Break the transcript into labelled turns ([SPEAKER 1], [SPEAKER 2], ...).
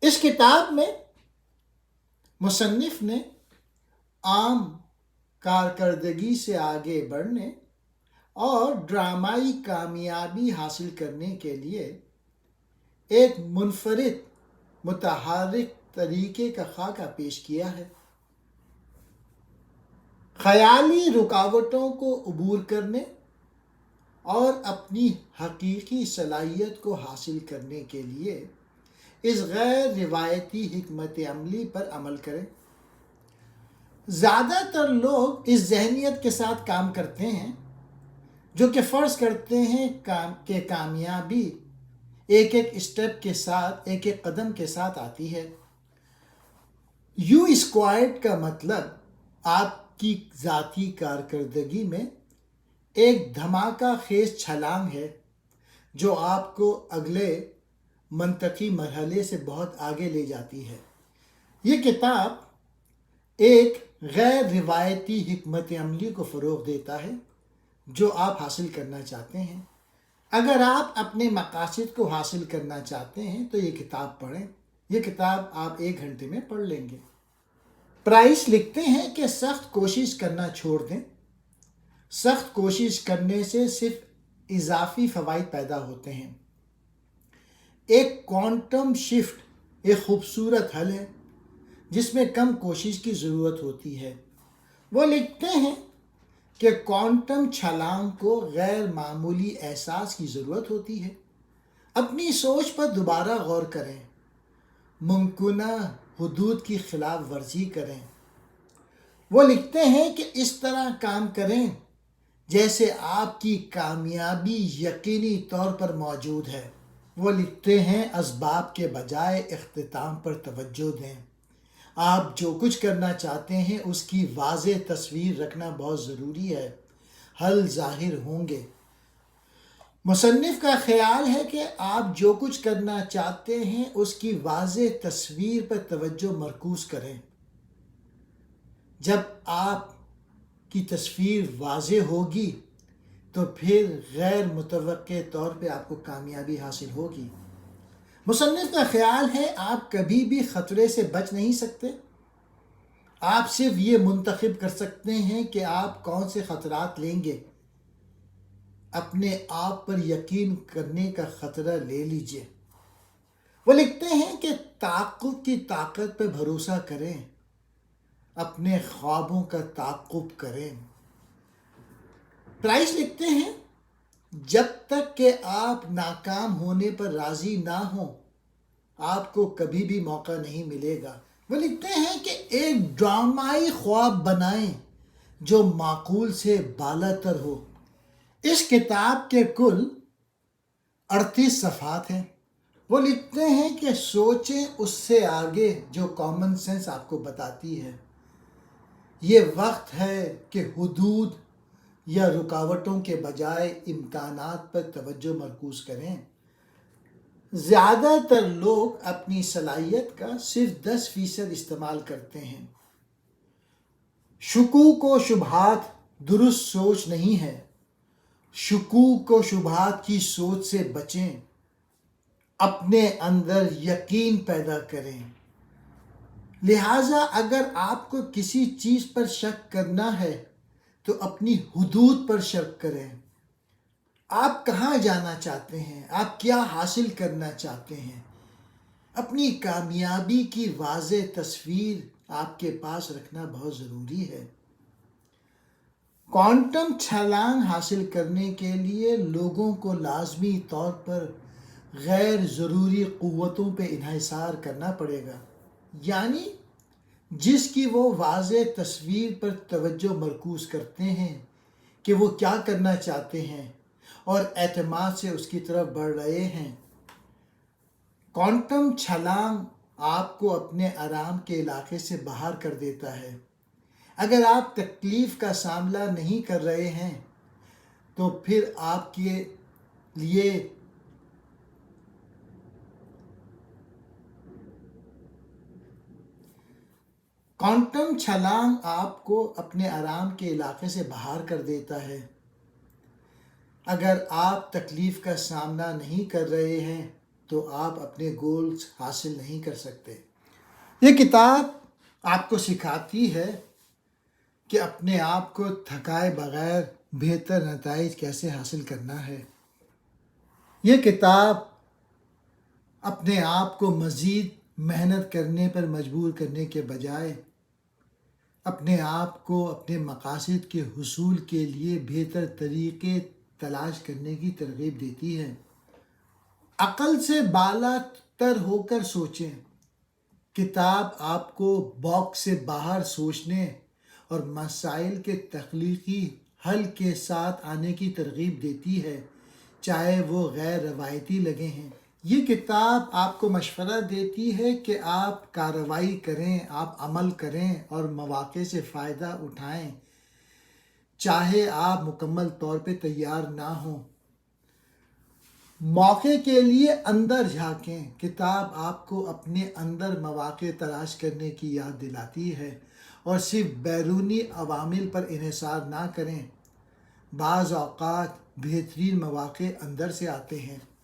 [SPEAKER 1] اس کتاب میں مصنف نے عام کارکردگی سے آگے بڑھنے اور ڈرامائی کامیابی حاصل کرنے کے لیے ایک منفرد متحرک طریقے کا خاکہ پیش کیا ہے۔ خیالی رکاوٹوں کو عبور کرنے اور اپنی حقیقی صلاحیت کو حاصل کرنے کے لیے اس غیر روایتی حکمت عملی پر عمل کریں۔ زیادہ تر لوگ اس ذہنیت کے ساتھ کام کرتے ہیں جو کہ فرض کرتے ہیں کہ کامیابی ایک ایک اسٹیپ کے ساتھ، ایک ایک قدم کے ساتھ آتی ہے۔ یو اسکوائرڈ کا مطلب آپ کی ذاتی کارکردگی میں ایک دھماکہ خیز چھلانگ ہے جو آپ کو اگلے منطقی مرحلے سے بہت آگے لے جاتی ہے۔ یہ کتاب ایک غیر روایتی حکمت عملی کو فروغ دیتا ہے جو آپ حاصل کرنا چاہتے ہیں۔ اگر آپ اپنے مقاصد کو حاصل کرنا چاہتے ہیں تو یہ کتاب پڑھیں۔ یہ کتاب آپ 1 گھنٹے میں پڑھ لیں گے۔ پرائس لکھتے ہیں کہ سخت کوشش کرنا چھوڑ دیں۔ سخت کوشش کرنے سے صرف اضافی فوائد پیدا ہوتے ہیں۔ ایک کوانٹم شفٹ ایک خوبصورت حل ہے جس میں کم کوشش کی ضرورت ہوتی ہے۔ وہ لکھتے ہیں کہ کوانٹم چھلانگ کو غیر معمولی احساس کی ضرورت ہوتی ہے۔ اپنی سوچ پر دوبارہ غور کریں، ممکنہ حدود کی خلاف ورزی کریں۔ وہ لکھتے ہیں کہ اس طرح کام کریں جیسے آپ کی کامیابی یقینی طور پر موجود ہے۔ وہ لکھتے ہیں اسباب کے بجائے اختتام پر توجہ دیں۔ آپ جو کچھ کرنا چاہتے ہیں اس کی واضح تصویر رکھنا بہت ضروری ہے۔ حل ظاہر ہوں گے۔ مصنف کا خیال ہے کہ آپ جو کچھ کرنا چاہتے ہیں اس کی واضح تصویر پر توجہ مرکوز کریں۔ جب آپ کی تصویر واضح ہوگی تو پھر غیر متوقع طور پہ آپ کو کامیابی حاصل ہوگی۔ مصنف کا خیال ہے آپ کبھی بھی خطرے سے بچ نہیں سکتے۔ آپ صرف یہ منتخب کر سکتے ہیں کہ آپ کون سے خطرات لیں گے۔ اپنے آپ پر یقین کرنے کا خطرہ لے لیجئے۔ وہ لکھتے ہیں کہ تعاقب کی طاقت پر بھروسہ کریں، اپنے خوابوں کا تعاقب کریں۔ پرائس لکھتے ہیں جب تک کہ آپ ناکام ہونے پر راضی نہ ہوں آپ کو کبھی بھی موقع نہیں ملے گا۔ وہ لکھتے ہیں کہ ایک ڈرامائی خواب بنائیں جو معقول سے بالا تر ہو۔ اس کتاب کے کل 38 صفحات ہیں۔ وہ لکھتے ہیں کہ سوچیں اس سے آگے جو کامن سینس آپ کو بتاتی ہے۔ یہ وقت ہے کہ حدود یا رکاوٹوں کے بجائے امکانات پر توجہ مرکوز کریں۔ زیادہ تر لوگ اپنی صلاحیت کا صرف 10% استعمال کرتے ہیں۔ شکوک و شبہات درست سوچ نہیں ہے۔ شکوک و شبہات کی سوچ سے بچیں۔ اپنے اندر یقین پیدا کریں۔ لہٰذا اگر آپ کو کسی چیز پر شک کرنا ہے تو اپنی حدود پر شک کریں۔ آپ کہاں جانا چاہتے ہیں؟ آپ کیا حاصل کرنا چاہتے ہیں؟ اپنی کامیابی کی واضح تصویر آپ کے پاس رکھنا بہت ضروری ہے۔ کوانٹم چھلانگ حاصل کرنے کے لیے لوگوں کو لازمی طور پر غیر ضروری قوتوں پہ انحصار کرنا پڑے گا، یعنی جس کی وہ واضح تصویر پر توجہ مرکوز کرتے ہیں کہ وہ کیا کرنا چاہتے ہیں اور اعتماد سے اس کی طرف بڑھ رہے ہیں۔ کوانٹم چھلانگ آپ کو اپنے آرام کے علاقے سے باہر کر دیتا ہے۔ اگر آپ تکلیف کا سامنا نہیں کر رہے ہیں تو پھر آپ کے لیے کوانٹم چھلانگ آپ کو اپنے آرام کے علاقے سے باہر کر دیتا ہے۔ اگر آپ تکلیف کا سامنا نہیں کر رہے ہیں تو آپ اپنے گولز حاصل نہیں کر سکتے۔ یہ کتاب آپ کو سکھاتی ہے کہ اپنے آپ کو تھکائے بغیر بہتر نتائج کیسے حاصل کرنا ہے۔ یہ کتاب اپنے آپ کو مزید محنت کرنے پر مجبور کرنے کے بجائے اپنے آپ کو اپنے مقاصد کے حصول کے لیے بہتر طریقے تلاش کرنے کی ترغیب دیتی ہے۔ عقل سے بالا تر ہو کر سوچیں۔ کتاب آپ کو باکس سے باہر سوچنے اور مسائل کے تخلیقی حل کے ساتھ آنے کی ترغیب دیتی ہے، چاہے وہ غیر روایتی لگے ہیں۔ یہ کتاب آپ کو مشورہ دیتی ہے کہ آپ کارروائی کریں، آپ عمل کریں اور مواقع سے فائدہ اٹھائیں، چاہے آپ مکمل طور پہ تیار نہ ہوں۔ موقع کے لیے اندر جھانکیں۔ کتاب آپ کو اپنے اندر مواقع تلاش کرنے کی یاد دلاتی ہے اور صرف بیرونی عوامل پر انحصار نہ کریں۔ بعض اوقات بہترین مواقع اندر سے آتے ہیں۔